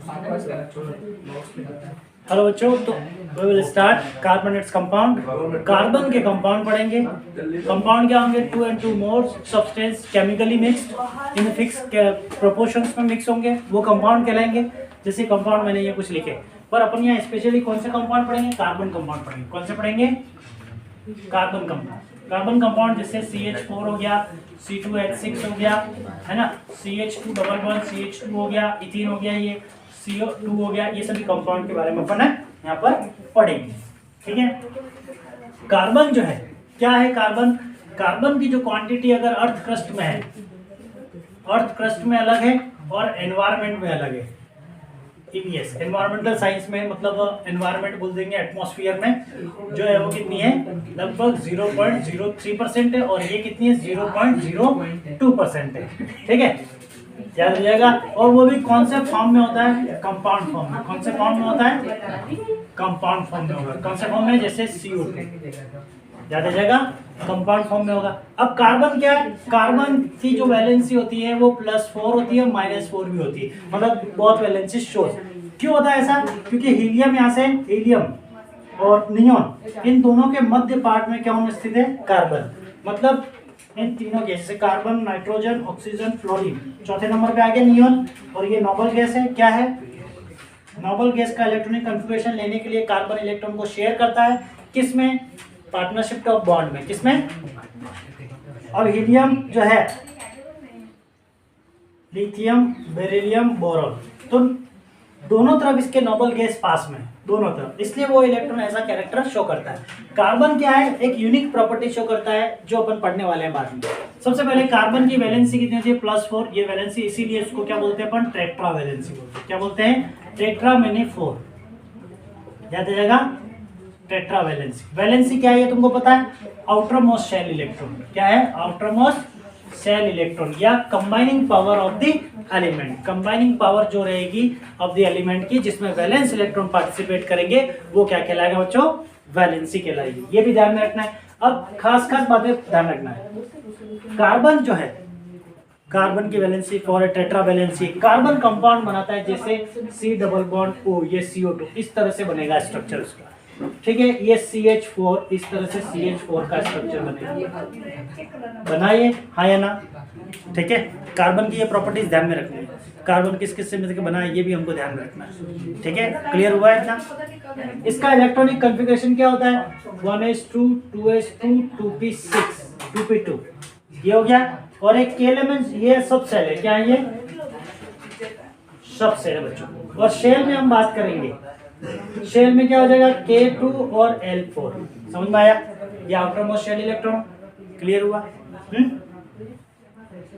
Hello बच्चों, तो we will start carbon its compound. Carbon के कंपाउंड पढ़ेंगे। कंपाउंड क्या होंगे? 2 and 2 more substance chemically mixed in fix proportions में मिक्स होंगे, वो कंपाउंड कहलाएंगे। जैसे कंपाउंड मैंने ये कुछ लिखे, पर अपन यहाँ स्पेशली कौन से कंपाउंड पढ़ेंगे? कार्बन कंपाउंड पढ़ेंगे। कौन से पढ़ेंगे? Carbon compound. कार्बन कंपाउंड जैसे CH4 हो गया, C2H6 हो गया, है ना, CH2 डबल बॉन्ड CH2 हो गया, इथीन हो गया, ये CO2 हो गया। ये सभी कंपाउंड के बारे में अपन यहाँ पर पढ़ेंगे, ठीक है। कार्बन जो है क्या है? कार्बन, कार्बन की जो क्वांटिटी अगर अर्थ क्रस्ट में है, अर्थ क्रस्ट में अलग है और एनवायरमेंट में अलग है। EVS एनवायरमेंटल साइंस में, मतलब एनवायरमेंट बोल देंगे, एटमॉस्फेयर में जो है वो कितनी है? लगभग 0.03% है, और ये कितनी है? 0.02% है, ठीक है, याद रखिएगा। और वो भी कौन से फॉर्म में होता है? कंपाउंड फॉर्म में। कौन से फॉर्म में होता है? कंपाउंड फॉर्म में होगा। कौन से फॉर्म में? जैसे CO2, याद रखिएगा, कंपाउंड फॉर्म में होगा। अब कार्बन क्या है? कार्बन की जो वैलेंसी होती है वो +4 होती है, -4 भी होती है, मतलब बहुत वैलेंसी शोर। क्यों होता है ऐसा? क्योंकि हीलियम, यहाँ से हीलियम और नियॉन, इन दोनों के मध्य पार्ट में क्या स्थित है? कार्बन। मतलब इन तीनों के, जैसे कार्बन, नाइट्रोजन, ऑक्सीजन, फ्लोरीन, चौथे नंबर पे आ गया नियॉन। और ये नोबल गैस है। क्या है? नोबल गैस का इलेक्ट्रॉनिक कन्फिगरेशन लेने के लिए कार्बन इलेक्ट्रॉन को शेयर करता है, किसमें? पार्टनरशिप ऑफ बॉन्ड में। किसमें? अब हीलियम जो है, लिथियम, बेरिलियम, बोरॉन, तो दोनों तरफ इसके नोबल गैस पास में, दोनों तरफ, इसलिए वो इलेक्ट्रॉन ऐसा कैरेक्टर शो करता है। कार्बन क्या है? एक यूनिक प्रॉपर्टी शो करता है, जो अपन पढ़ने वाले हैं बाद में। सबसे पहले कार्बन की वैलेंसी कितनी होती है? +4। ये वैलेंसी, इसीलिए इसको क्या बोलते हैं अपन? टेट्रा वैलेंसी बोलते हैं। क्या बोलते हैं? टेट्रा मैंने 4, याद आ जाएगा, टेट्रा वैलेंसी। वैलेंसी क्या है ये तुमको पता है? Outermost shell electron. क्या है? आउटर मोस्ट शेल इलेक्ट्रॉन, या combining power of the element. Combining power जो रहेगी ऑफ द एलिमेंट की, जिसमें वैलेंस इलेक्ट्रॉन पार्टिसिपेट करेंगे, वो क्या कहलाएगा बच्चों? वैलेंसी कहलाएगी। ये भी ध्यान में रखना है। अब खास बातें ध्यान रखना है। कार्बन जो है, कार्बन की वैलेंसी 4 है, टेट्रा वैलेंसी। कार्बन कंपाउंड बनाता है, जैसे C डबल बॉन्ड O, ये CO2, इस तरह से बनेगा स्ट्रक्चर उसका, ठीक है। ये CH4, इस तरह से CH4 का स्ट्रक्चर बनेगा। बनाइए, हाँ या ना? ठीक है। कार्बन की ये प्रॉपर्टीज ध्यान में रखनी है। कार्बन किस किस से मिलकर बना है, ये भी हमको ध्यान में रखना है, ठीक है। क्लियर हुआ है इतना? इसका इलेक्ट्रॉनिक कॉन्फ़िगरेशन क्या होता है? 1s2, 2s2, 2p6, 2p2, ये हो गया। और एक K एलिमेंट, ये सब सेल है। क्या है ये? सब सेल है बच्चों। और शेल में हम बात करेंगे, शेल में क्या हो जाएगा? K2 और L4। समझ में आया? ये outermost shell electron. Clear हुआ?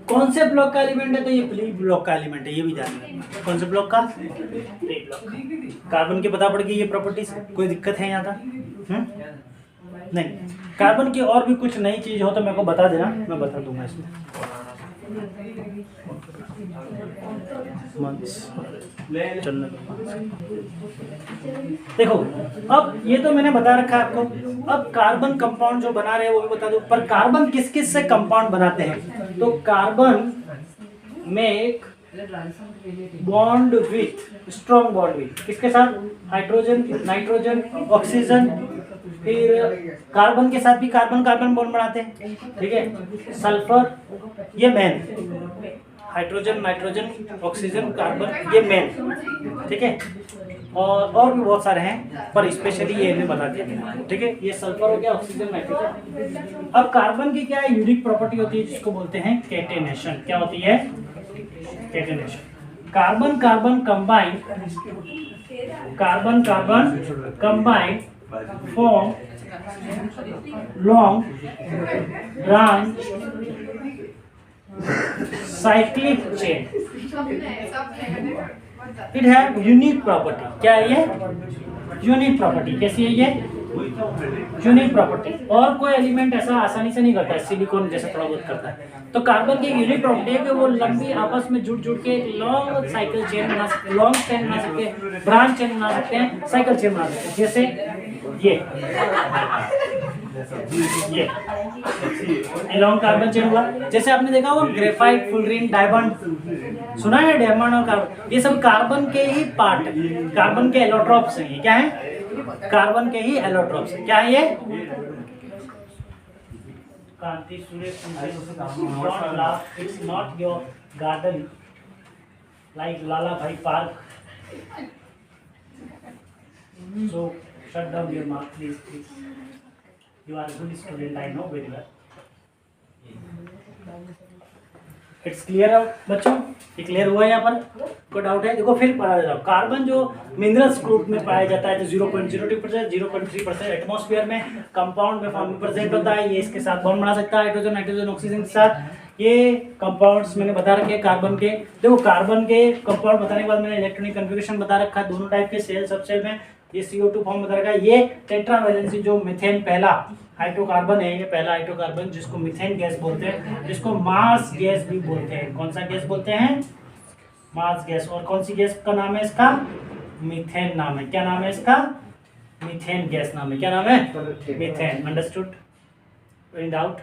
कौन से ब्लॉक का एलिमेंट है? तो ये पी ब्लॉक का एलिमेंट है, ये भी ध्यान रखना। कौन से ब्लॉक का? P block. कार्बन की पता पड़ गई ये प्रॉपर्टीज, कोई दिक्कत है यहाँ का? नहीं। कार्बन की और भी कुछ नई चीज हो तो मेरे को बता देना, मैं बता दूंगा इसमें। देखो, अब ये तो मैंने बता रखा है आपको। अब कार्बन कंपाउंड जो बना रहे हैं वो भी बता दूं, पर कार्बन किस किस से कंपाउंड बनाते हैं? तो carbon make bond with, strong bond with, किसके साथ? Hydrogen, nitrogen, oxygen. फिर कार्बन के साथ भी कार्बन कार्बन बॉन्ड बनाते हैं, ठीक है। सल्फर, ये main, hydrogen, nitrogen, oxygen, carbon, ये मेन, ठीक है। और भी बहुत सारे हैं, पर स्पेशली ये इन्हें बता दिया, ठीक है। ये सल्फर हो गया, ऑक्सीजन, नाइट्रोजन। अब कार्बन की क्या यूनिक प्रॉपर्टी होती है, जिसको बोलते हैं कैटेनेशन। क्या होती है? Catenation. Carbon carbon combine, carbon carbon combine form long branch cyclic chain. It have unique property. क्या है ये? Unique property. कैसी है ये? Unique property. और कोई एलिमेंट ऐसा आसानी से नहीं करता है, सिलिकॉन जैसा थोड़ा बहुत करता है। तो कार्बन की यूनिक प्रॉपर्टी है कि वो लंबी आपस में जुड़ जुड़ के लॉन्ग साइकिल चेन बना सकते, लॉन्ग चेन बना सकते हैं, ब्रांच चेन बना सकते हैं, साइकिल चेन बना सकते हैं। जैसे ये ये लॉन्ग कार्बन चेन हुआ। जैसे आपने देखा वो ग्रेफाइट, फुलरिन, डायमंड, सुना है डायमंड और कार्बन, ये सब कार्बन के ही पार्ट, कार्बन के एलोट्रोप्स हैं। ये क्या है? कार्बन के ही एलोट्रोप्स हैं। क्या है ये? Kanti Suresh, don't laugh, it's not your garden like Lala Bhai park, so shut down your mouth please. You are a good student, I know very well. It's clear out बच्चों? ये क्लियर हुआ यहाँ पर? कोई डाउट है? देखो फिर पढ़ा जाओ। कार्बन जो मिनरल्स ग्रुप में पाया जाता है, तो 0.02%, 0.3% एटमॉस्फेयर में कंपाउंड में फॉर्म में प्रेजेंट होता है। ये इसके साथ बॉन्ड बना सकता है, हाइड्रोजन, नाइट्रोजन, ऑक्सीजन के साथ। ये कंपाउंड्स मैंने बता रखे कार्बन के। देखो कार्बन के कंपाउंड बताने के बाद मैंने इलेक्ट्रॉनिक कन्फिगरेशन बता रखा है, दोनों टाइप के, सेल, सबसेल में। ये CO2 फॉर्म बता रखा है। ये टेट्रावैलेंसी जो मीथेन पहला हाइड्रोकार्बन है, ये पहला हाइड्रोकार्बन जिसको मीथेन गैस बोलते हैं, जिसको मार्स गैस भी बोलते हैं। कौन सा गैस बोलते हैं? Marsh gas. और कौन सी गैस का नाम है इसका? मीथेन नाम है। क्या नाम है इसका? मीथेन गैस नाम है। क्या नाम है? Methane. Understood? In doubt?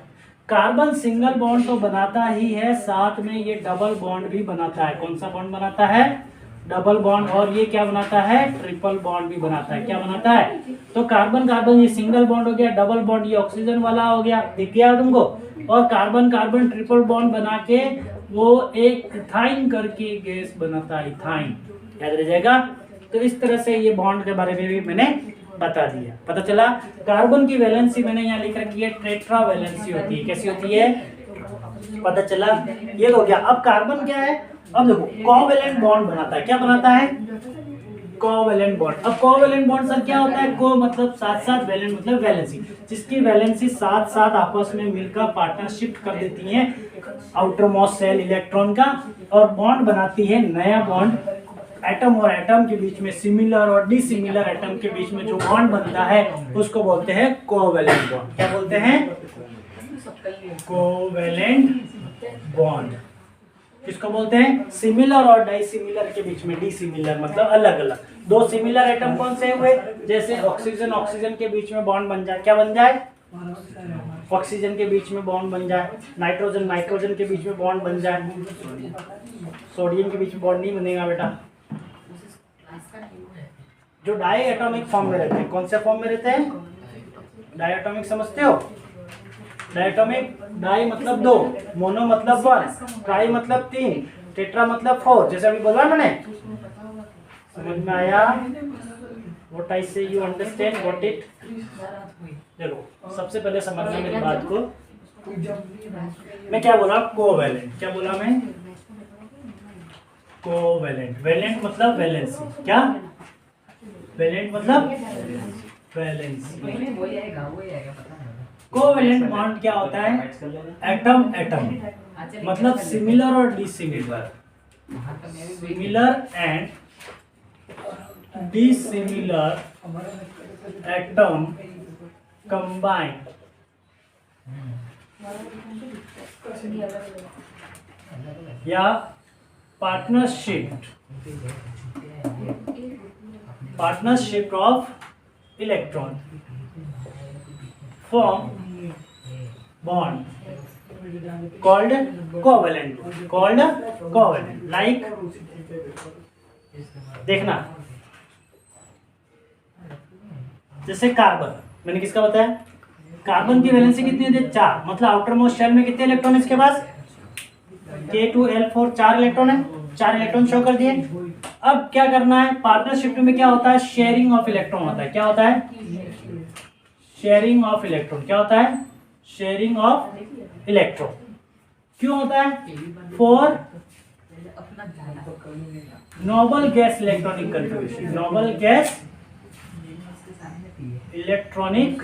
Carbon single bond तो बनाता ही है, साथ में ये डबल बॉन्ड भी बनाता है। कौन सा बॉन्ड बनाता है? Double bond. और ये क्या बनाता है? ट्रिपल बॉन्ड भी बनाता है। क्या बनाता है? तो कार्बन कार्बन ये सिंगल बॉन्ड हो गया, डबल बॉन्ड ये ऑक्सीजन वाला हो गया, दिख गया तुमको? और कार्बन कार्बन ट्रिपल बॉन्ड बना के वो एक इथाइन करके गैस बनाता है, इथाइन। याद रह जाएगा? तो इस तरह से ये बॉन्ड के बारे में भी मैंने बता दिया। पता चला? कार्बन की वैलेंसी मैंने यहाँ लिख रखी है, टेट्रा वैलेंसी होती है। कैसी होती है? पता चला? ये हो गया। अब कार्बन क्या है? अब देखो कोवैलेंट बॉन्ड बनाता है। क्या बनाता है? Covalent bond. अब कोवैलेंट बॉन्ड सर क्या होता है? को मतलब साथ साथ, वैलेंट मतलब वैलेंसी, जिसकी वैलेंसी साथ साथ आपस में मिलकर पार्टनरशिप कर देती है आउटर मोस्ट सेल इलेक्ट्रॉन का, और बॉन्ड बनाती है नया बॉन्ड। एटम और एटम के बीच में, सिमिलर और डिसिमिलर एटम के बीच में जो बॉन्ड बनता है उसको बोलते हैं कोवैलेंट बॉन्ड। क्या बोलते हैं? Covalent bond. किसको बोलते हैं? सिमिलर और डाइसिमिलर के बीच में। डिसिमिलर मतलब अलग अलग। दो सिमिलर एटम कौन से हुए? जैसे ऑक्सीजन ऑक्सीजन के बीच में बॉन्ड बन जाए, क्या बन जाए? ऑक्सीजन के बीच में बॉन्ड बन जाए। नाइट्रोजन नाइट्रोजन के बीच में बॉन्ड बन जाए। सोडियम के बीच में बॉन्ड नहीं बनेगा बेटा। जो डाई एटॉमिक फॉर्म में रहते हैं, कौन से फॉर्म में रहते हैं? डाई एटॉमिक समझते हो? डायटोमिक, डाई मतलब दो, मोनो मतलब वन, ट्राई मतलब तीन, टेट्रा मतलब फोर। जैसे अभी बोला मैंने, समझ में आया? व्हाट आई से यू अंडरस्टैंड व्हाट इट? देखो सबसे पहले समझना मेरी बात को। मैं क्या बोला? कोवैलेंट। क्या बोला मैं? कोवैलेंट। वैलेंट मतलब वैलेंसी। क्या? वैलेंट मतलब वैलेंसी। कोवैलेंट बॉन्ड क्या होता है? एटम एटम मतलब सिमिलर और dissimilar, similar and dissimilar atom combine या partnership of electron form bond called covalent bond, called covalent. Like देखना, जैसे कार्बन, मैंने किसका बताया? कार्बन की वैलेंसी कितनी है? 4। मतलब आउटर मोस्ट शेल में कितने इलेक्ट्रॉन इसके पास? K2L4, 4 इलेक्ट्रॉन है। 4 इलेक्ट्रॉन शो कर दिए। अब क्या करना है? पार्टनरशिप में क्या होता है? शेयरिंग ऑफ इलेक्ट्रॉन होता है। क्या होता है? Sharing of electron. क्या होता है? Sharing of electron. क्यों होता है? For noble gas electronic configuration. Noble gas electronic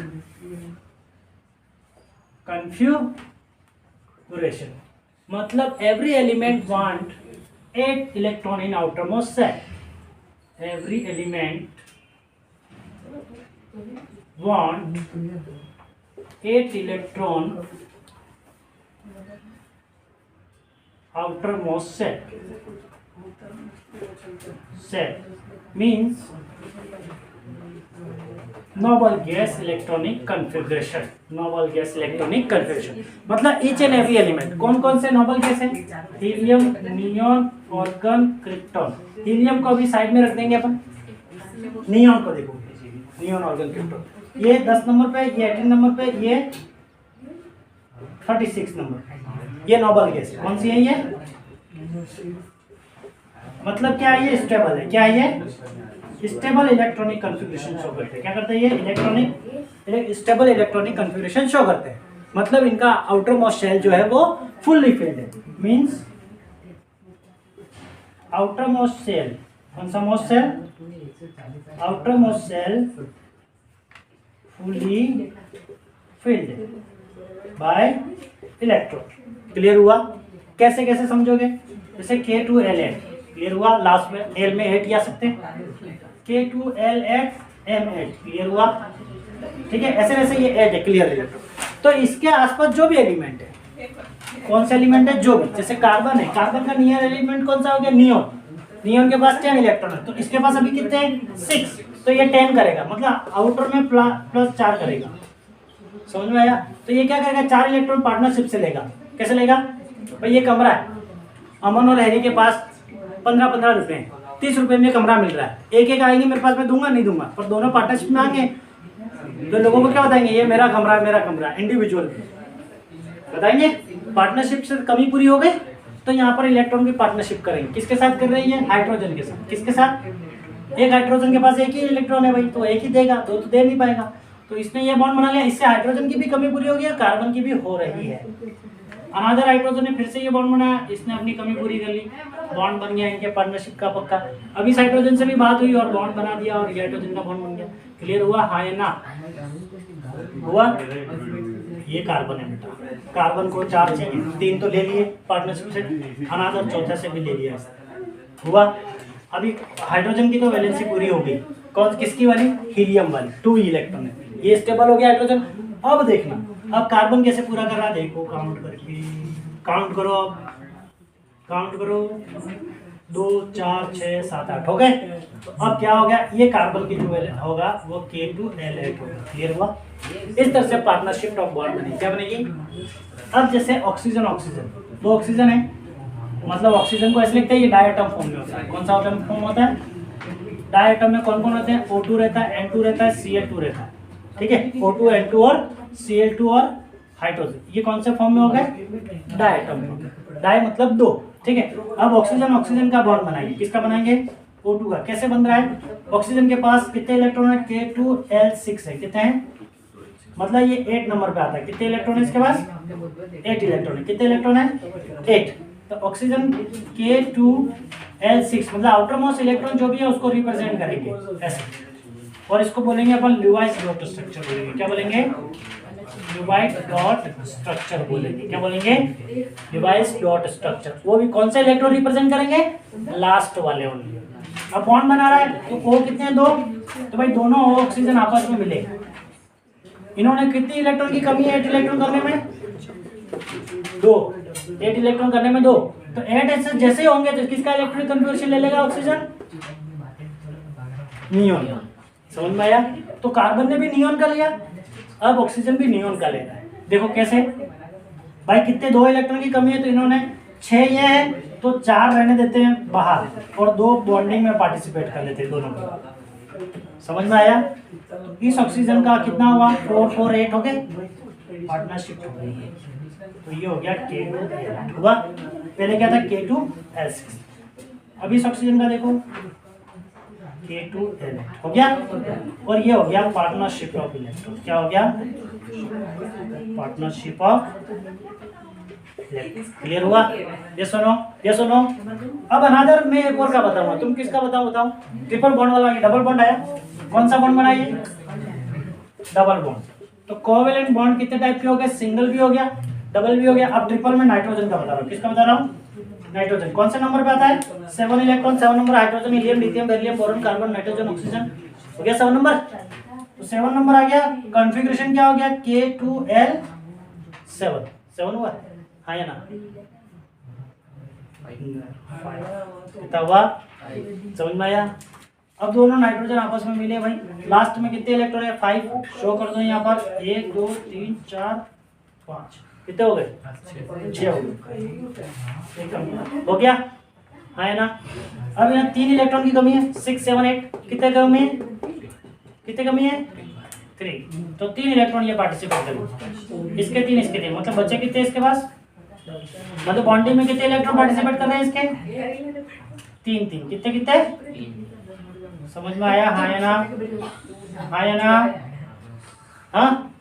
configuration मतलब every element want 8 electron in outermost cell. Every element want 8 electron outermost cell means noble gas electronic configuration. Noble gas electronic configuration मतलब each and every element. कौन कौन से noble gas है? Helium, neon, argon, krypton. Helium को अभी side में रख देंगे अपन। नियॉन को देखो, नियॉन, आर्गन, क्रिप्टॉन। ये 10 नंबर पे, ये 18 नंबर पे, ये 36 नंबर। ये नोबल गैस कौन सी है? ये मतलब क्या है? ये स्टेबल है। क्या है ये? स्टेबल इलेक्ट्रॉनिक कन्फिग्रेशन शो करते हैं। क्या करते हैं? ये स्टेबल इलेक्ट्रॉनिक कन्फिग्रेशन शो करते हैं। मतलब इनका आउटर मोस्ट शेल जो है वो फुल्ली फिल्ड है। मींस आउटर मोस्ट शेल, कौन सा most shell? Outermost shell fully filled by electron. Clear हुआ? कैसे कैसे समझोगे? जैसे K2L8 क्लियर हुआ, लास्ट में एल में 8 आ सकते हैं। K2L8 M8 क्लियर हुआ, ठीक है। ऐसे वैसे ये 8 है, क्लियर। तो इसके आसपास जो भी एलिमेंट है, कौन सा एलिमेंट है? जो भी, जैसे कार्बन है, कार्बन का नियर एलिमेंट कौन सा हो गया? नियॉन। नियॉन के पास 10 इलेक्ट्रॉन है, तो इसके पास अभी कितने हैं? 6। तो ये 10 करेगा, मतलब आउटर में प्लस 4 करेगा। समझ में आया? तो ये क्या करेगा? 4 इलेक्ट्रॉन पार्टनरशिप से लेगा। कैसे लेगा भाई? ये कमरा है, अमन और हैरी के पास 15-15 रुपए, 30 रुपए में कमरा मिल रहा है। एक एक आएंगे मेरे पास, मैं दूंगा नहीं दूंगा, पर दोनों पार्टनरशिप में आएंगे तो लोगों को क्या बताएंगे? ये मेरा कमरा है, मेरा कमरा। इंडिविजुअल बताएंगे। पार्टनरशिप से कमी पूरी हो गई, तो यहाँ पर इलेक्ट्रॉन की पार्टनरशिप करेंगे। किसके साथ कर रही है? हाइड्रोजन के साथ। किसके साथ? एक हाइड्रोजन के पास एक ही इलेक्ट्रॉन है भाई, तो एक ही देगा, दो तो दे नहीं पाएगा। तो इसने ये बॉन्ड बना लिया, इससे हाइड्रोजन की भी कमी पूरी हो गई, कार्बन की भी हो रही है। अनादर हाइड्रोजन ने फिर से ये बॉन्ड बनाया, इसने अपनी कमी पूरी कर ली, बॉन्ड बन गया इनके पार्टनरशिप का पक्का। अभी इस हाइड्रोजन से भी बात हुई और बॉन्ड बना दिया और ये हाइड्रोजन का बॉन्ड बन गया। क्लियर हुआ? हाँ या ना? हुआ? ये कार्बन है बेटा, कार्बन को 4 चाहिए, 3 तो ले लिए पार्टनरशिप से, अनादर चौथा से भी ले लिया। हुआ? अभी हाइड्रोजन की तो वैलेंसी पूरी हो गई। कौन किसकी वाली? हीलियम वाली, 2 इलेक्ट्रॉन है, ये स्टेबल हो गया हाइड्रोजन। अब देखना, अब कार्बन कैसे पूरा कर रहा है, देखो काउंट करके, काउंट करो, अब काउंट करो, 2 4 6 7 8 हो गए। तो अब क्या हो गया? ये कार्बन की जो होगा वो K2L8 होगा। क्लियर हुआ? इस तरह से पार्टनरशिप ऑफ बॉन्ड बनेगी। क्या बनेगी? अब जैसे ऑक्सीजन, ऑक्सीजन 2 ऑक्सीजन है, मतलब ऑक्सीजन को ऐसे लिखते हैं, ये डायटम फॉर्म में होता है। कौन सा एटम फॉर्म होता है? डायटम में कौन कौन होते हैं? O2 रहता है, N2 रहता है, Cl2 रहता है, ठीक है। O2 N2 और Cl2 और हाइड्रोजन, ये कौन से फॉर्म में हो गए? डायटम। डाई मतलब 2, ठीक है। अब ऑक्सीजन, ऑक्सीजन का बॉन्ड बनाएंगे। किसका बनाएंगे? O2 का। कैसे बन रहा है? ऑक्सीजन के पास कितने इलेक्ट्रॉन है? K2L6 है। कितने हैं? मतलब ये 8 नंबर पे आता है। कितने इलेक्ट्रॉन है इसके पास? 8 इलेक्ट्रॉन है। कितने इलेक्ट्रॉन है? 8। तो ऑक्सीजन K2L6 मतलब आउटर मोस्ट इलेक्ट्रॉन जो भी है उसको रिप्रेजेंट करेंगे ऐसे, और इसको बोलेंगे अपन ल्यूवाइस डॉट स्ट्रक्चर बोलेंगे। क्या बोलेंगे? ल्यूवाइस डॉट स्ट्रक्चर बोलेंगे। क्या बोलेंगे? ल्यूवाइस डॉट स्ट्रक्चर। वो भी कौन सा इलेक्ट्रॉन रिप्रेजेंट करेंगे? लास्ट वाले ओनली। अब बॉन्ड बना रहा है तो O कितने हैं? 2। तो भाई दोनों ऑक्सीजन आपस में मिले। इन्होंने कितनी इलेक्ट्रॉन की कमी है 8 इलेक्ट्रॉन करने में? 2। 8 इलेक्ट्रॉन करने में 2। तो 8 ऐसे जैसे होंगे तो किसका इलेक्ट्रॉनिक कन्फिगरेशन ले लेगा ऑक्सीजन? नियॉन। समझ में आया? तो कार्बन ने भी नियॉन का लिया, अब ऑक्सीजन भी नियॉन का ले रहा है। देखो कैसे भाई, कितने 2 इलेक्ट्रॉन की कमी है, तो इन्होंने 6 ये है तो 4 रहने देते हैं बाहर और 2 बॉन्डिंग में पार्टिसिपेट कर लेते हैं दोनों को। समझ में आया? इस ऑक्सीजन का कितना हुआ? 4 4 8 हो गए, पार्टनरशिप हो गई। तो ये हो गया K2L8 हुआ। पहले क्या था? K2L6। अभी इस ऑक्सीजन का देखो K2L8 हो गया, और ये हो गया पार्टनरशिप ऑफ इलेक्ट्रॉन। क्या हो गया? Partnership of electron. क्लियर हुआ? ये सुनो, ये सुनो। अब अनदर में एक और का बताऊंगा, तुम किसका बताओ? ट्रिपल बॉन्ड वाला। डबल बॉन्ड आया, कौन सा बॉन्ड बनाइए? Double bond. तो कोवेलेंट बॉन्ड कितने टाइप के हो गए? सिंगल भी हो गया, डबल भी हो गया। अब ट्रिपल में नाइट्रोजन का बता रहा हूँ। किसका बता रहा हूँ? नाइट्रोजन। कौन से नंबर पे आता है? 7 electron, 7 number hydrogen, helium, lithium, beryllium, boron, carbon, nitrogen, oxygen. हो गया 7 नंबर। तो 7 नंबर आ गया। कॉन्फ़िगरेशन क्या हो गया? K2L7। 7 हुआ? हाँ या ना? कितना हुआ? समझ में आया? अब दोनों नाइट्रोजन आपस में मिले भाई, लास्ट में कितने इलेक्ट्रॉन है? 5। शो कर दो यहाँ पर 1 2 3 4 5, कितने हो गए? 6 हो गए। हो गया, हाँ है ना। अब यहाँ 3 इलेक्ट्रॉन की कमी है, 6 7 8, कितने कमी है? कितने कमी है? 3। तो 3 इलेक्ट्रॉन ये पार्टिसिपेट करेंगे, इसके 3 इसके 3, मतलब बच्चे कितने इसके पास? मतलब बॉन्डिंग में कितने इलेक्ट्रॉन पार्टिसिपेट कर रहे हैं इसके? 3 3, कितने कितने? समझ में आया? हाँ या ना? हाँ या ना? हाँ,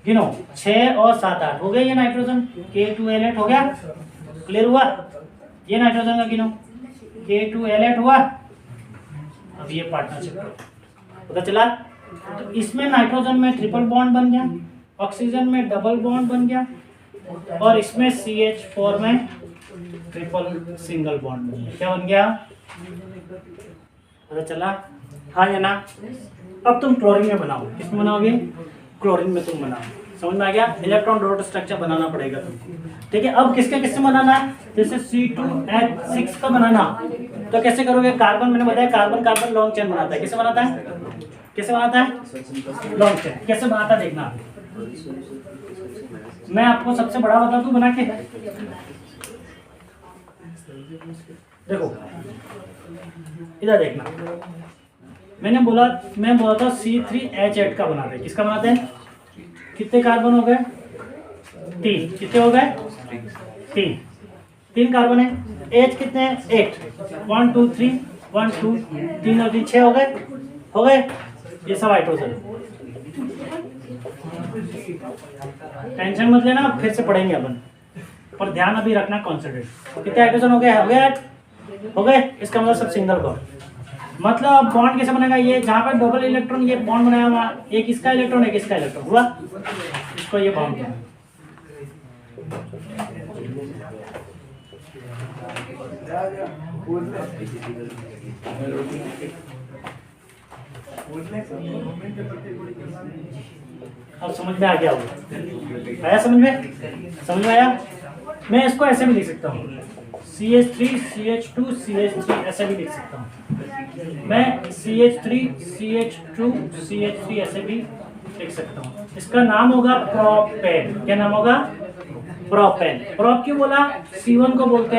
गिनो 6 और 7 8 हो गए ये नाइट्रोजन, K2L8 हो गया। क्लियर हुआ? ये नाइट्रोजन का गिनो, K2L8 हुआ। अब ये पार्टनरशिप पता चला। तो इसमें नाइट्रोजन में ट्रिपल बॉन्ड बन गया, ऑक्सीजन में डबल बॉन्ड बन गया, और इसमें CH4 में ट्रिपल सिंगल बॉन्ड बन गया। क्या बन गया? पता चला? हाँ या ना? अब तुम क्लोरीन में बनाओ, किसमें बनाओगे? क्लोरीन में तुम बनाओ। समझ में आ गया? इलेक्ट्रॉन डॉट स्ट्रक्चर बनाना पड़ेगा तुमको, ठीक है। अब किसके किससे बनाना है? जैसे C2H6 का बनाना, तो कैसे करोगे? कार्बन, मैंने बताया कार्बन कार्बन लॉन्ग चेन बनाता है। कैसे बनाता है? कैसे बनाता है? Long chain. कैसे बनाता है देखना, मैं आपको सबसे बड़ा बता दूं बना के। देखो इधर देखना, मैं बोला था C3H8 का बनाते हैं। किसका बनाते हैं? कितने कार्बन हो गए? 3। कितने हो गए? 3 कार्बन है। H कितने हैं? 8। 1 2 3 1 2 3 और 3 6 हो गए। हो गए, ये सब हाइड्रोजन। टेंशन मत लेना, फिर से पढ़ेंगे अपन, पर ध्यान अभी रखना कॉन्सेंट्रेट। कितने हाइड्रोजन हो गए? हो गए 8 हो गए। इसका मतलब सब सिंगल बॉन्ड। मतलब बॉन्ड कैसे बनेगा? ये जहाँ पर डबल इलेक्ट्रॉन ये बॉन्ड बनाया हुआ, एक इसका इलेक्ट्रॉन एक इसका इलेक्ट्रॉन हुआ, इसको ये बॉन्ड किया। अब समझ में आ गया होगा? आया समझ में? समझ में आया? मैं इसको ऐसे भी लिख सकता हूँ, CH3 CH2 CH3 ऐसे भी लिख सकता हूँ मैं। CH3 CH2 CH3 ऐसे भी लिख सकता हूँ। इसका नाम होगा प्रोपेन। क्या नाम होगा? प्रोपेन। प्रोप क्यों बोला? C1 को बोलते हैं